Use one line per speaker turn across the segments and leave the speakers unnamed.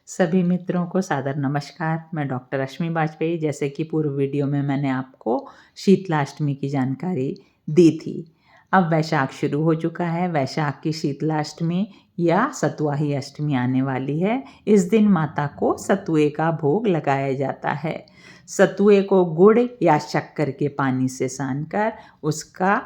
सभी मित्रों को सादर नमस्कार। मैं डॉक्टर रश्मि बाजपेयी। जैसे कि पूर्व वीडियो में मैंने आपको शीतलाष्टमी की जानकारी दी थी। अब वैशाख शुरू हो चुका है। वैशाख की शीतलाष्टमी या सतुवाही अष्टमी आने वाली है। इस दिन माता को सतुए का भोग लगाया जाता है। सतुए को गुड़ या शक्कर के पानी से सानकर उसका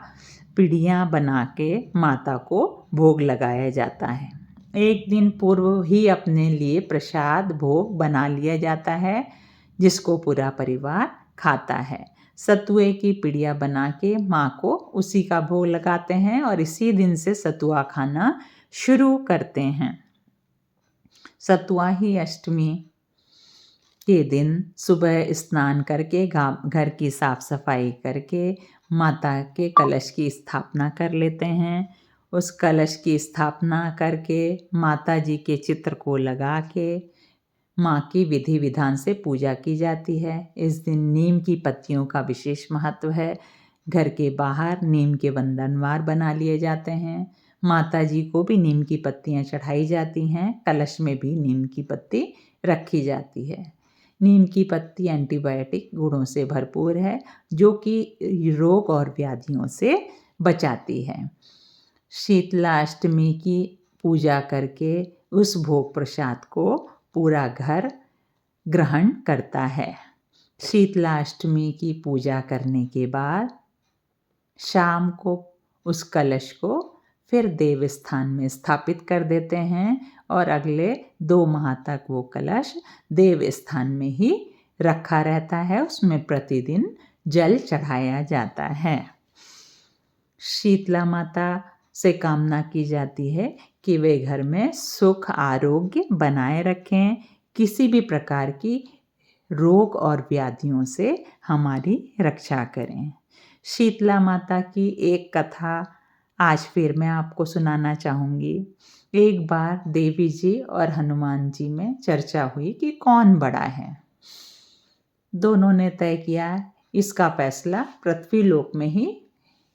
पिड़ियाँ बना के माता को भोग लगाया जाता है। एक दिन पूर्व ही अपने लिए प्रसाद भोग बना लिया जाता है, जिसको पूरा परिवार खाता है। सतुए की पिड़िया बना के माँ को उसी का भोग लगाते हैं और इसी दिन से सतुआ खाना शुरू करते हैं। सतुवाही अष्टमी के दिन सुबह स्नान करके घर की साफ सफाई करके माता के कलश की स्थापना कर लेते हैं। उस कलश की स्थापना करके माता जी के चित्र को लगा के माँ की विधि विधान से पूजा की जाती है। इस दिन नीम की पत्तियों का विशेष महत्व है। घर के बाहर नीम के वंदनवार बना लिए जाते हैं। माता जी को भी नीम की पत्तियाँ चढ़ाई जाती हैं। कलश में भी नीम की पत्ती रखी जाती है। नीम की पत्ती एंटीबायोटिक गुणों से भरपूर है, जो कि रोग और व्याधियों से बचाती है। शीतला अष्टमी की पूजा करके उस भोग प्रसाद को पूरा घर ग्रहण करता है। शीतला अष्टमी की पूजा करने के बाद शाम को उस कलश को फिर देव स्थान में स्थापित कर देते हैं और अगले 2 माह तक वो कलश देव स्थान में ही रखा रहता है। उसमें प्रतिदिन जल चढ़ाया जाता है। शीतला माता से कामना की जाती है कि वे घर में सुख आरोग्य बनाए रखें, किसी भी प्रकार की रोग और व्याधियों से हमारी रक्षा करें। शीतला माता की एक कथा आज फिर मैं आपको सुनाना चाहूँगी। एक बार देवी जी और हनुमान जी में चर्चा हुई कि कौन बड़ा है। दोनों ने तय किया इसका फैसला पृथ्वी लोक में ही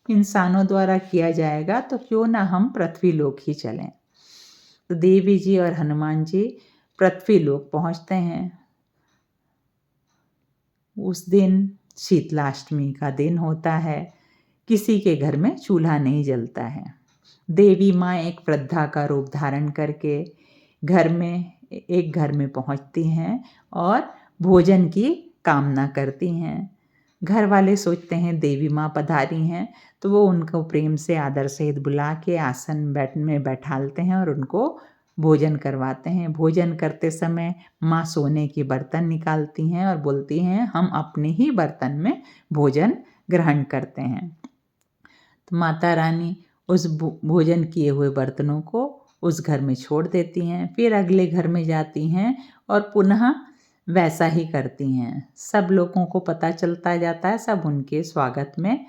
इंसानों द्वारा किया जाएगा, तो क्यों ना हम पृथ्वी लोक ही चलें। तो देवी जी और हनुमान जी पृथ्वी लोक पहुंचते हैं। उस दिन शीतलाष्टमी का दिन होता है। किसी के घर में चूल्हा नहीं जलता है। देवी माँ एक वृद्धा का रूप धारण करके एक घर में पहुंचती हैं और भोजन की कामना करती हैं। घर वाले सोचते हैं देवी माँ पधारी हैं, तो वो उनको प्रेम से आदर सहित बुला के आसन में बैठालते हैं और उनको भोजन करवाते हैं। भोजन करते समय माँ सोने के बर्तन निकालती हैं और बोलती हैं हम अपने ही बर्तन में भोजन ग्रहण करते हैं। तो माता रानी उस भोजन किए हुए बर्तनों को उस घर में छोड़ देती हैं। फिर अगले घर में जाती हैं और पुनः वैसा ही करती हैं। सब लोगों को पता चलता जाता है। सब उनके स्वागत में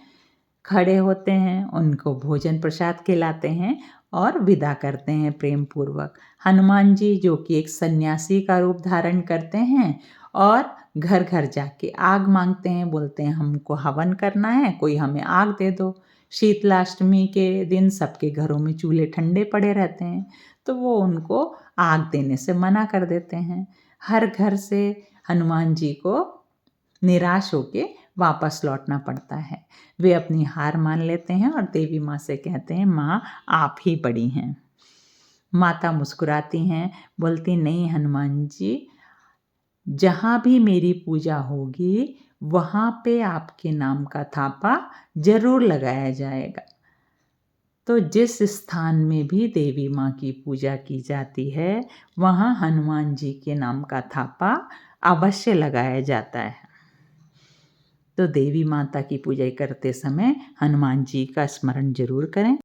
खड़े होते हैं, उनको भोजन प्रसाद खिलाते हैं और विदा करते हैं प्रेम पूर्वक। हनुमान जी जो कि एक सन्यासी का रूप धारण करते हैं और घर घर जाके आग मांगते हैं। बोलते हैं हमको हवन करना है, कोई हमें आग दे दो। शीतलाष्टमी के दिन सबके घरों में चूल्हे ठंडे पड़े रहते हैं, तो वो उनको आग देने से मना कर देते हैं। हर घर से हनुमान जी को निराश होके वापस लौटना पड़ता है। वे अपनी हार मान लेते हैं और देवी माँ से कहते हैं माँ आप ही बड़ी हैं। माता मुस्कुराती हैं, बोलती नहीं हनुमान जी, जहाँ भी मेरी पूजा होगी वहाँ पे आपके नाम का थापा जरूर लगाया जाएगा। तो जिस स्थान में भी देवी माँ की पूजा की जाती है वहाँ हनुमान जी के नाम का थापा अवश्य लगाया जाता है। तो देवी माता की पूजा करते समय हनुमान जी का स्मरण जरूर करें।